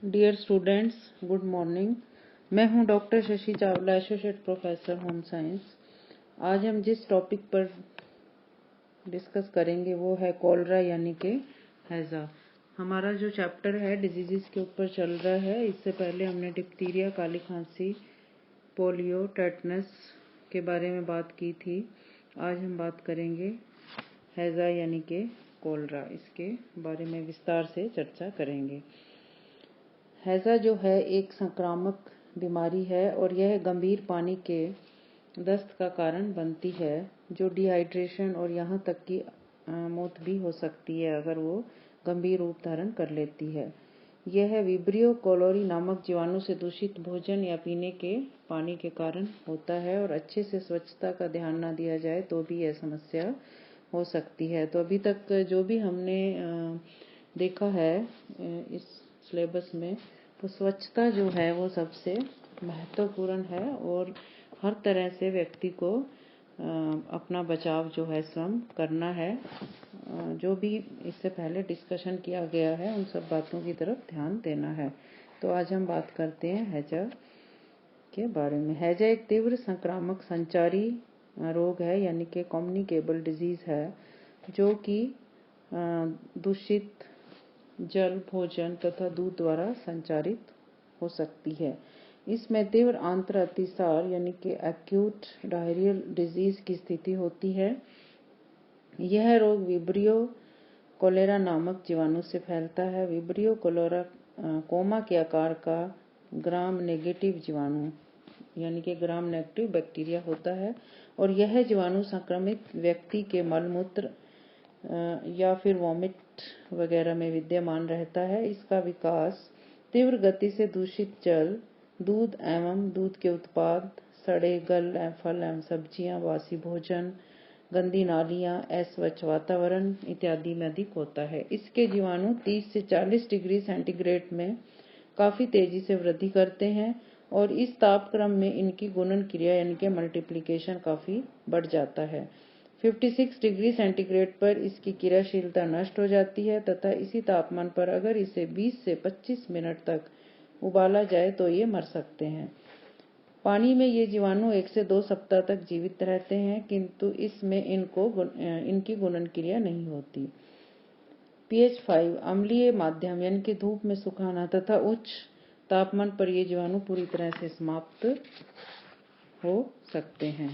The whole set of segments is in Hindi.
Dear students, good morning. मैं हूं doctor Shashi Chawla, associate professor home science. आज हम जिस टॉपिक पर डिस्कस करेंगे वो है कॉलरा यानी कि हैजा। हमारा जो चैप्टर है डिजीज़ के ऊपर चल रहा है। इससे पहले हमने डिप्थीरिया, काली खांसी, पोलियो, टेटनस के बारे में बात की थी। आज हम बात करेंगे हैजा यानी कि कॉलरा। इसके बारे में विस्तार से चर्चा करेंगे। हैजा जो है एक संक्रामक बीमारी है और यह गंभीर पानी के दस्त का कारण बनती है, जो डिहाइड्रेशन और यहाँ तक कि मौत भी हो सकती है अगर वो गंभीर रूप धारण कर लेती है। यह विब्रियो कोलोरी नामक जीवाणु से दूषित भोजन या पीने के पानी के कारण होता है और अच्छे से स्वच्छता का ध्यान न दिया जाए तो भी यह समस्या हो सकती है। तो अभी तक जो भी हमने देखा है इस सिलेबस में, तो स्वच्छता जो है वो सबसे महत्वपूर्ण है और हर तरह से व्यक्ति को अपना बचाव जो है स्वयं करना है। जो भी इससे पहले डिस्कशन किया गया है उन सब बातों की तरफ ध्यान देना है। तो आज हम बात करते हैं हैजा के बारे में। हैजा एक तीव्र संक्रामक संचारी रोग है यानी कि कम्युनिकेबल डिजीज है, जो कि दूषित जल, भोजन तथा दूध द्वारा संचारित हो सकती है। इसमें तीव्र आंत्र अतिसार यानी कि एक्यूट डायरियल डिजीज की स्थिति होती है। यह रोग विब्रियो कोलेरा नामक जीवाणु से फैलता है। विब्रियो कोलेरा कोमा के आकार का ग्राम नेगेटिव जीवाणु यानी कि ग्राम नेगेटिव बैक्टीरिया होता है और यह जीवाणु संक्रमित व्यक्ति के मलमूत्र या फिर वॉमिट वगैरह में विद्यमान रहता है। इसका विकास तीव्र गति से दूषित जल, दूध एवं दूध के उत्पाद, सड़े गल फल एवं सब्जियां, वासी भोजन, गंदी नालियां, अस्वच्छ वातावरण इत्यादि में अधिक होता है। इसके जीवाणु 30 से 40 डिग्री सेंटीग्रेड में काफी तेजी से वृद्धि करते हैं और इस तापक्रम में इनकी गुणन क्रिया यानी कि मल्टीप्लिकेशन काफी बढ़ जाता है। 56 डिग्री सेंटीग्रेड पर इसकी क्रियाशीलता नष्ट हो जाती है तथा इसी तापमान पर अगर इसे 20 से 25 मिनट तक उबाला जाए तो ये मर सकते हैं। पानी में ये जीवाणु 1 से 2 सप्ताह तक जीवित रहते हैं, किंतु इसमें इनकी गुणन क्रिया नहीं होती। pH 5 अम्लीय माध्यम यानी कि धूप में सुखाना तथा उच्च तापमान पर ये जीवाणु पूरी तरह से समाप्त हो सकते हैं।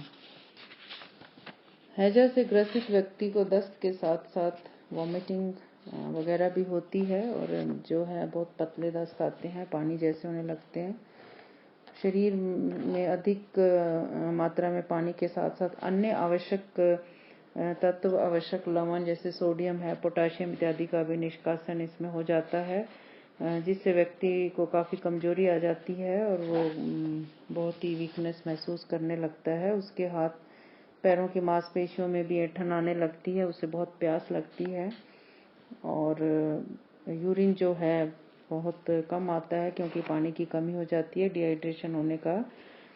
हैजा से ग्रसित व्यक्ति को दस्त के साथ साथ वॉमिटिंग वगैरह भी होती है और जो है बहुत पतले दस्त आते हैं, पानी जैसे होने लगते हैं। शरीर में अधिक मात्रा में पानी के साथ साथ अन्य आवश्यक तत्व, आवश्यक लवण जैसे सोडियम है, पोटाशियम इत्यादि का भी निष्कासन इसमें हो जाता है, जिससे व्यक्ति को काफ़ी कमजोरी आ जाती है और वो बहुत ही वीकनेस महसूस करने लगता है। उसके हाथ पैरों की मांसपेशियों में भी ऐंठन आने लगती है, उसे बहुत प्यास लगती है और यूरिन जो है बहुत कम आता है क्योंकि पानी की कमी हो जाती है, डिहाइड्रेशन होने का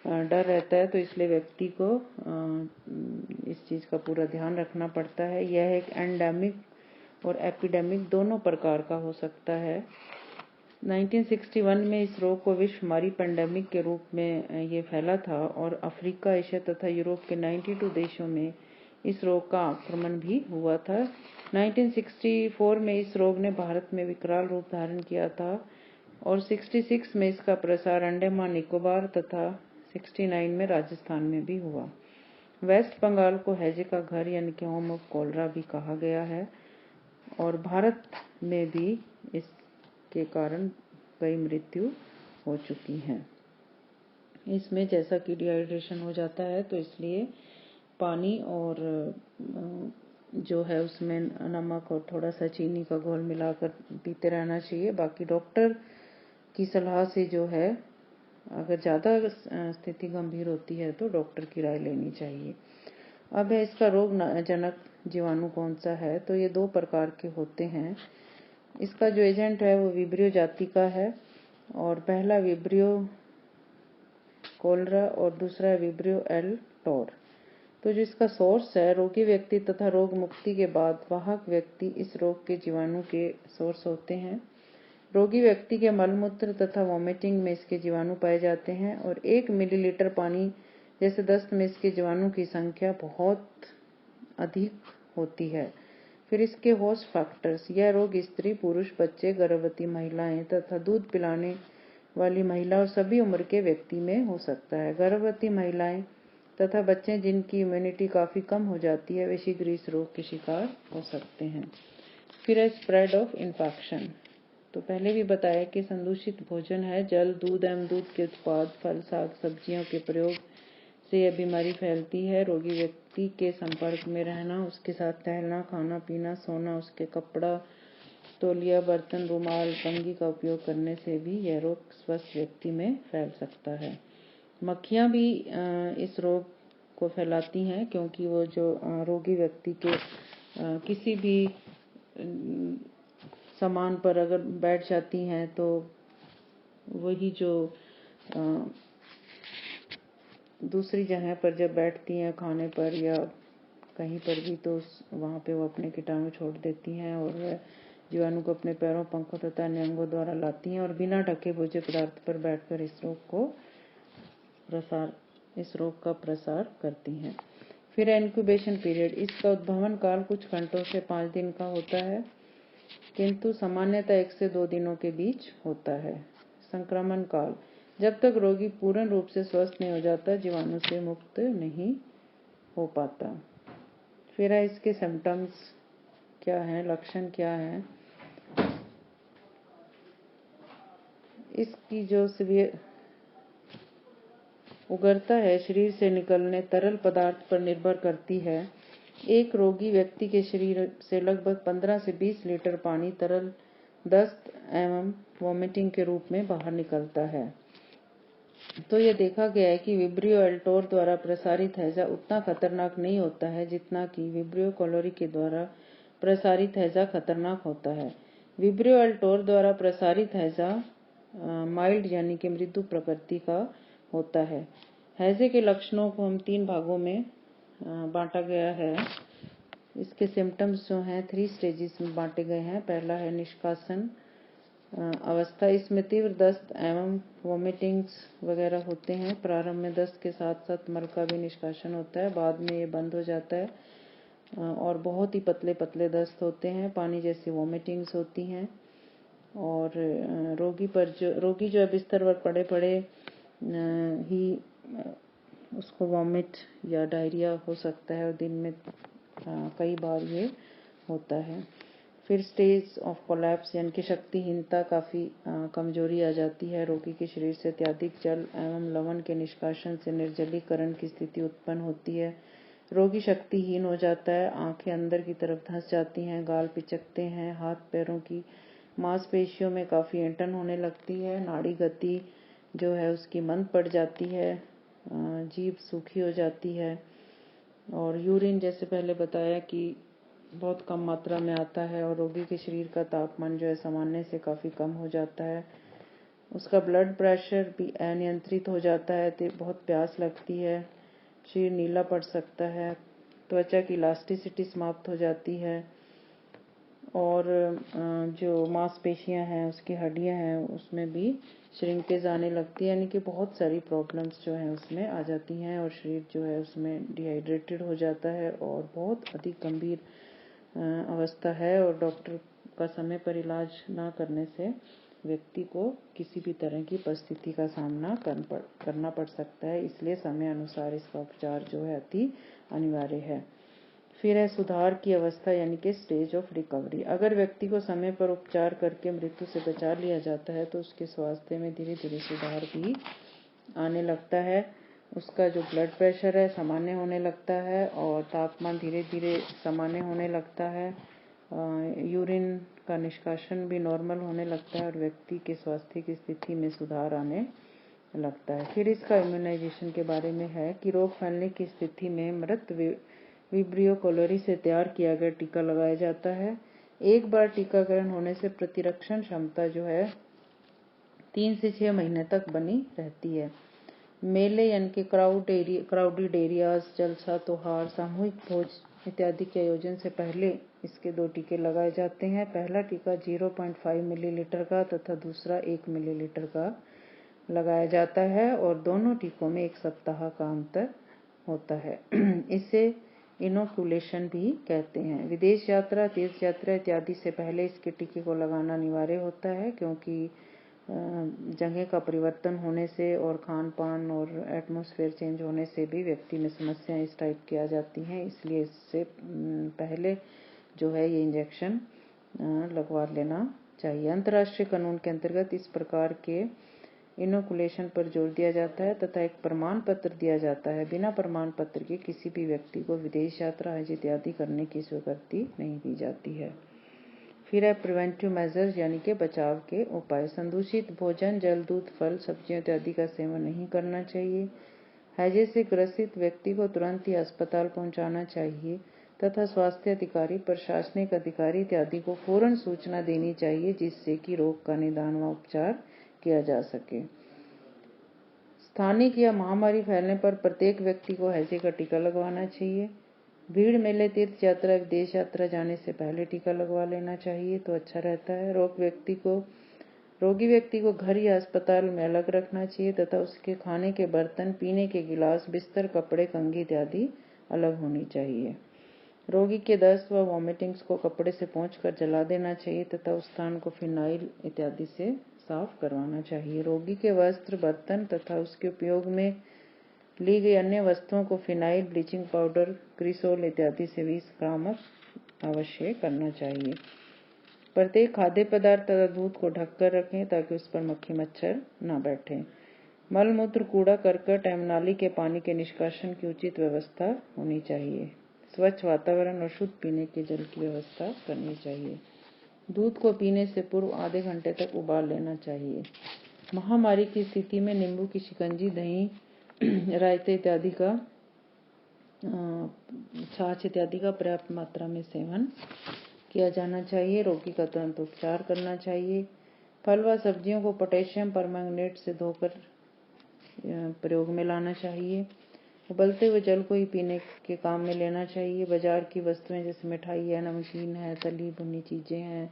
डर रहता है। तो इसलिए व्यक्ति को इस चीज़ का पूरा ध्यान रखना पड़ता है। यह एक एंडेमिक और एपिडेमिक दोनों प्रकार का हो सकता है। 1961 में इस रोग को विश्वमारी पेंडेमिक के रूप में ये फैला था और अफ्रीका, एशिया तथा यूरोप के 92 देशों में इस रोग का आक्रमण भी हुआ था। 1964 में इस रोग ने भारत में विकराल रूप धारण किया था और 66 में इसका प्रसार अंडमान निकोबार तथा 69 में राजस्थान में भी हुआ। वेस्ट बंगाल को हैजे का घर यानी कि होम ऑफ कॉलरा भी कहा गया है और भारत में भी इसके कारण कई मृत्यु हो चुकी हैं। इसमें जैसा कि डिहाइड्रेशन हो जाता है तो इसलिए पानी और जो है उसमें नमक और थोड़ा सा चीनी का घोल मिलाकर पीते रहना चाहिए। बाकी डॉक्टर की सलाह से जो है अगर ज़्यादा स्थिति गंभीर होती है तो डॉक्टर की राय लेनी चाहिए। अब है इसका रोग जनक जीवाणु कौन सा है, तो ये 2 प्रकार के होते हैं। इसका जो एजेंट है वो विब्रियो जाति का है और पहला विब्रियो कोलरा और दूसरा विब्रियो एल टोर। तो जो इसका सोर्स है, रोगी व्यक्ति तथा रोग मुक्ति के बाद वाहक व्यक्ति इस रोग के जीवाणु के सोर्स होते हैं। रोगी व्यक्ति के मलमूत्र तथा वॉमिटिंग में इसके जीवाणु पाए जाते हैं और 1 मिलीलीटर पानी जैसे दस्त में इसके जीवाणु की संख्या बहुत अधिक होती है। फिर इसके होस्ट फैक्टर्स, यह रोग स्त्री, पुरुष, बच्चे, गर्भवती महिलाएं तथा दूध पिलाने वाली महिला और सभी उम्र के व्यक्ति में हो सकता है। गर्भवती महिलाएं तथा बच्चे जिनकी इम्यूनिटी काफी कम हो जाती है वे शीघ्र इस रोग के शिकार हो सकते हैं। फिर है स्प्रेड ऑफ इन्फेक्शन। तो पहले भी बताया कि संदूषित भोजन है, जल, दूध एवं दूध के उत्पाद, फल, साग, सब्जियों के प्रयोग से यह बीमारी फैलती है। रोगी व्यक्ति के संपर्क में रहना, उसके साथ टहलना, खाना पीना, सोना, उसके कपड़ा, तौलिया, बर्तन, रुमाल, कंघी का उपयोग करने से भी यह रोग स्वस्थ व्यक्ति में फैल सकता है। मक्खियां भी इस रोग को फैलाती हैं क्योंकि वो जो रोगी व्यक्ति के किसी भी सामान पर अगर बैठ जाती हैं तो वही जो दूसरी जगह पर जब बैठती हैं खाने पर या कहीं पर भी, तो वहाँ पे वो अपने कीटाणु छोड़ देती हैं और वह जीवाणु को अपने पैरों, पंखों तथा अन्य अंगों द्वारा लाती हैं और बिना ढके भोज्य पदार्थ पर बैठकर इस रोग का प्रसार करती हैं। फिर इंक्यूबेशन पीरियड, इसका उद्भवन काल कुछ घंटों से 5 दिन का होता है किंतु सामान्यतः 1 से 2 दिनों के बीच होता है। संक्रमण काल, जब तक रोगी पूर्ण रूप से स्वस्थ नहीं हो जाता, जीवाणु से मुक्त नहीं हो पाता। फिर है इसके सिम्टम्स क्या हैं, लक्षण क्या हैं। इसकी जो सीवियर उगरता है शरीर से निकलने तरल पदार्थ पर निर्भर करती है। एक रोगी व्यक्ति के शरीर से लगभग 15 से 20 लीटर पानी तरल दस्त एवं वॉमिटिंग के रूप में बाहर निकलता है। तो यह देखा गया है कि विब्रियो एल्टोर द्वारा प्रसारित हैजा उतना खतरनाक नहीं होता है जितना कि विब्रियो कोलोरी के द्वारा प्रसारित हैजा खतरनाक होता है। विब्रियो एल्टोर द्वारा प्रसारित हैजा माइल्ड यानी कि मृदु प्रकृति का होता है। हैजे के लक्षणों को हम 3 भागों में बांटा गया है। इसके सिम्टम्स जो हैं 3 स्टेजेस में बांटे गए हैं। पहला है निष्कासन अवस्था, इसमें तीव्र दस्त एवं वॉमिटिंग्स वगैरह होते हैं। प्रारंभ में दस्त के साथ साथ मल का भी निष्कासन होता है, बाद में ये बंद हो जाता है और बहुत ही पतले पतले दस्त होते हैं, पानी जैसी वॉमिटिंग्स होती हैं और रोगी जो बिस्तर पर पड़े पड़े ही उसको वॉमिट या डायरिया हो सकता है और दिन में कई बार ये होता है। फिर स्टेज ऑफ कोलैप्स यानी कि शक्तिहीनता, काफ़ी कमजोरी आ जाती है। रोगी के शरीर से अत्यधिक जल एवं लवण के निष्कासन से निर्जलीकरण की स्थिति उत्पन्न होती है। रोगी शक्तिहीन हो जाता है, आंखें अंदर की तरफ धंस जाती हैं, गाल पिचकते हैं, हाथ पैरों की मांसपेशियों में काफ़ी ऐंठन होने लगती है, नाड़ी गति जो है उसकी मंद पड़ जाती है, जीभ सूखी हो जाती है और यूरिन जैसे पहले बताया कि बहुत कम मात्रा में आता है और रोगी के शरीर का तापमान जो है सामान्य से काफ़ी कम हो जाता है। उसका ब्लड प्रेशर भी अनियंत्रित हो जाता है, तो बहुत प्यास लगती है, शरीर नीला पड़ सकता है, त्वचा की इलास्टिसिटी समाप्त हो जाती है और जो मांसपेशियां हैं, उसकी हड्डियां हैं, उसमें भी श्रिंकेज आने लगती है, यानी कि बहुत सारी प्रॉब्लम्स जो हैं उसमें आ जाती हैं और शरीर जो है उसमें डिहाइड्रेटेड हो जाता है और बहुत अधिक गंभीर अवस्था है और डॉक्टर का समय पर इलाज ना करने से व्यक्ति को किसी भी तरह की परिस्थिति का सामना करना पड़ सकता है, इसलिए समय अनुसार इसका उपचार जो है अति अनिवार्य है। फिर है सुधार की अवस्था यानी कि स्टेज ऑफ रिकवरी। अगर व्यक्ति को समय पर उपचार करके मृत्यु से बचा लिया जाता है तो उसके स्वास्थ्य में धीरे धीरे सुधार भी आने लगता है। उसका जो ब्लड प्रेशर है सामान्य होने लगता है और तापमान धीरे धीरे सामान्य होने लगता है, यूरिन का निष्कासन भी नॉर्मल होने लगता है और व्यक्ति के स्वास्थ्य की स्थिति में सुधार आने लगता है। फिर इसका इम्यूनाइजेशन के बारे में है कि रोग फैलने की स्थिति में मृत विब्रियो कोलोरी से तैयार किया गया टीका लगाया जाता है। एक बार टीकाकरण होने से प्रतिरक्षण क्षमता जो है 3 से 6 महीने तक बनी रहती है। मेले यानी कि क्राउडेड एरियाज, जलसा, त्योहार, सामूहिक भोज इत्यादि के आयोजन से पहले इसके 2 टीके लगाए जाते हैं। पहला टीका 0.5 मिलीलीटर का तथा दूसरा 1 मिलीलीटर का लगाया जाता है और दोनों टीकों में 1 सप्ताह का अंतर होता है। इसे इनोकुलेशन भी कहते हैं। विदेश यात्रा, तीर्थ यात्रा इत्यादि से पहले इसके टीके को लगाना अनिवार्य होता है, क्योंकि जगह का परिवर्तन होने से और खान पान और एटमॉस्फेयर चेंज होने से भी व्यक्ति में समस्याएं इस टाइप की आ जाती हैं। इसलिए इससे पहले जो है ये इंजेक्शन लगवा लेना चाहिए। अंतर्राष्ट्रीय कानून के अंतर्गत इस प्रकार के इनोकुलेशन पर जोर दिया जाता है तथा एक प्रमाण पत्र दिया जाता है। बिना प्रमाण पत्र के किसी भी व्यक्ति को विदेश यात्रा, हज इत्यादि करने की स्वीकृति नहीं दी जाती है। फिर है प्रिवेंटिव मेजर्स यानी कि बचाव के उपाय। संदूषित भोजन, जल, दूध, फल, सब्जियों इत्यादि का सेवन नहीं करना चाहिए। हैजे से ग्रसित व्यक्ति को तुरंत ही अस्पताल पहुंचाना चाहिए तथा स्वास्थ्य अधिकारी, प्रशासनिक अधिकारी इत्यादि को फौरन सूचना देनी चाहिए, जिससे कि रोग का निदान व उपचार किया जा सके। स्थानिक या महामारी फैलने पर प्रत्येक व्यक्ति को हैजे का टीका लगवाना चाहिए। भीड़, मेले, तीर्थ यात्रा, विदेश यात्रा जाने से पहले टीका लगवा लेना चाहिए तो अच्छा रहता है। रोगी व्यक्ति को घर या अस्पताल में अलग रखना चाहिए तथा उसके खाने के बर्तन, पीने के गिलास, बिस्तर, कपड़े, कंघी इत्यादि अलग होनी चाहिए। रोगी के दस्त व वॉमिटिंग्स को कपड़े से पोंछकर जला देना चाहिए तथा उस स्थान को फिनाइल इत्यादि से साफ करवाना चाहिए। रोगी के वस्त्र, बर्तन तथा उसके उपयोग में ली गई अन्य वस्तुओं को फिनाइल, ब्लीचिंग पाउडर, क्रिसोल इत्यादि से 20 ग्राम अवश्य करना चाहिए। प्रत्येक खाद्य पदार्थ तथा दूध को ढककर रखें ताकि उस पर मक्खी मच्छर न बैठे। मलमूत्र, कूड़ा करकट एवं नाली के पानी के निष्कासन की उचित व्यवस्था होनी चाहिए। स्वच्छ वातावरण और शुद्ध पीने के जल की व्यवस्था करनी चाहिए। दूध को पीने से पूर्व आधे घंटे तक उबाल लेना चाहिए। महामारी की स्थिति में नींबू की शिकंजी, दही, रायते इत्यादि का, छाछ इत्यादि का पर्याप्त मात्रा में सेवन किया जाना चाहिए। रोगी का तुरंत उपचार करना चाहिए। फल व सब्जियों को पोटेशियम परमैंगनेट से धोकर प्रयोग में लाना चाहिए। उबलते हुए जल को ही पीने के काम में लेना चाहिए। बाजार की वस्तुएं जैसे मिठाई है, नमकीन है, तली भुनी चीजें हैं,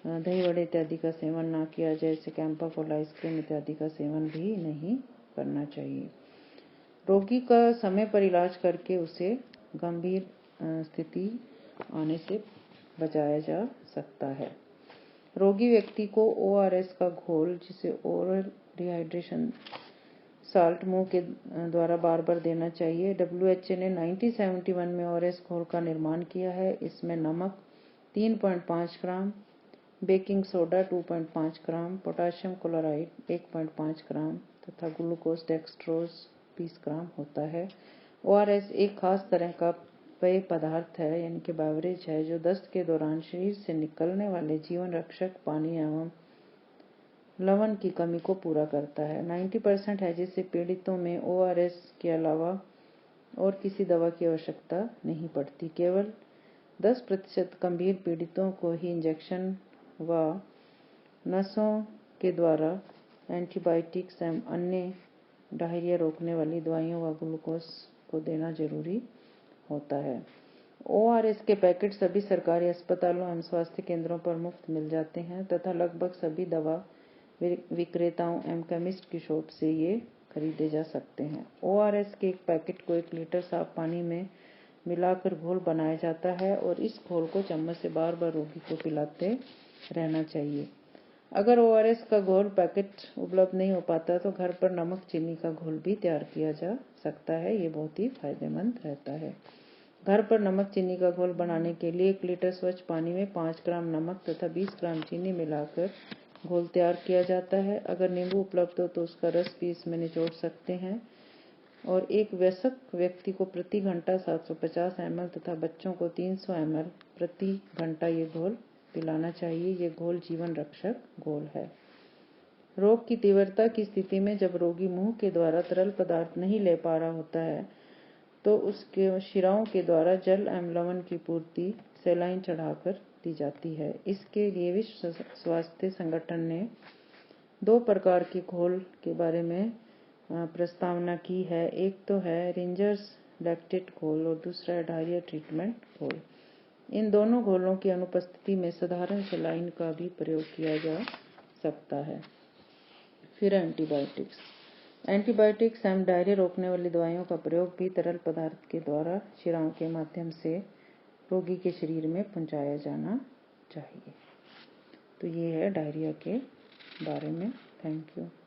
दही वड़े इत्यादि का सेवन ना किया जाए। जैसे कैंपा फल, आइसक्रीम इत्यादि का सेवन भी नहीं करना चाहिए। रोगी का समय पर इलाज करके उसे गंभीर स्थिति आने से बचाया जा सकता है। रोगी व्यक्ति को ORS का घोल, जिसे ओरल डिहाइड्रेशन साल्ट, मुंह के द्वारा बार बार देना चाहिए। WHO ने 1971 में ORS घोल का निर्माण किया है। इसमें नमक 3.5 ग्राम, बेकिंग सोडा 2.5 ग्राम, पोटाशियम क्लोराइड 1.5 ग्राम तथा ग्लूकोज डेक्सट्रोज 20 ग्राम होता है। ORS एक खास तरह का पेय पदार्थ है यानी कि बेवरेज है, जो दस्त के दौरान शरीर से निकलने वाले जीवन रक्षक पानी एवं लवण की कमी को पूरा करता है। 90% हैजे से पीड़ितों में ORS के अलावा और किसी दवा की आवश्यकता नहीं पड़ती। केवल 10% गंभीर पीड़ितों को ही इंजेक्शन व नसों के द्वारा एंटीबायोटिक्स एवं अन्य डायरिया रोकने वाली दवाइयों व ग्लूकोज को देना जरूरी होता है। ORS के पैकेट सभी सरकारी अस्पतालों एवं स्वास्थ्य केंद्रों पर मुफ्त मिल जाते हैं तथा लगभग सभी दवा विक्रेताओं एवं केमिस्ट की शॉप से ये खरीदे जा सकते हैं। ORS के एक पैकेट को 1 लीटर साफ पानी में मिलाकर घोल बनाया जाता है और इस घोल को चम्मच से बार बार रोगी को पिलाते रहना चाहिए। अगर ORS का घोल पैकेट उपलब्ध नहीं हो पाता तो घर पर नमक चीनी का घोल भी तैयार किया जा सकता है। ये बहुत ही फायदेमंद रहता है। घर पर नमक चीनी का घोल बनाने के लिए 1 लीटर स्वच्छ पानी में 5 ग्राम नमक तथा 20 ग्राम चीनी मिलाकर घोल तैयार किया जाता है। अगर नींबू उपलब्ध हो तो उसका रस भी इसमें निचोड़ सकते हैं और एक वयस्क व्यक्ति को प्रति घंटा 750 ml तथा बच्चों को 300 ml प्रति घंटा ये घोल पिलाना चाहिए। ये घोल जीवन रक्षक घोल है। रोग की तीव्रता की स्थिति में जब रोगी मुंह के द्वारा तरल पदार्थ नहीं ले पा रहा होता है तो उसके शिराओं के द्वारा जल एवं लवण की पूर्ति सलाइन चढ़ाकर दी जाती है। इसके लिए विश्व स्वास्थ्य संगठन ने 2 प्रकार के घोल के बारे में प्रस्तावना की है। एक तो है रिंजर्स लैक्टेट घोल और दूसरा है डायरिया ट्रीटमेंट घोल। इन दोनों घोलों की अनुपस्थिति में साधारण सलाइन का भी प्रयोग किया जा सकता है। फिर एंटीबायोटिक्स एवं डायरिया रोकने वाली दवाइयों का प्रयोग भी तरल पदार्थ के द्वारा शिराओं के माध्यम से रोगी के शरीर में पहुंचाया जाना चाहिए। तो ये है डायरिया के बारे में। Thank you.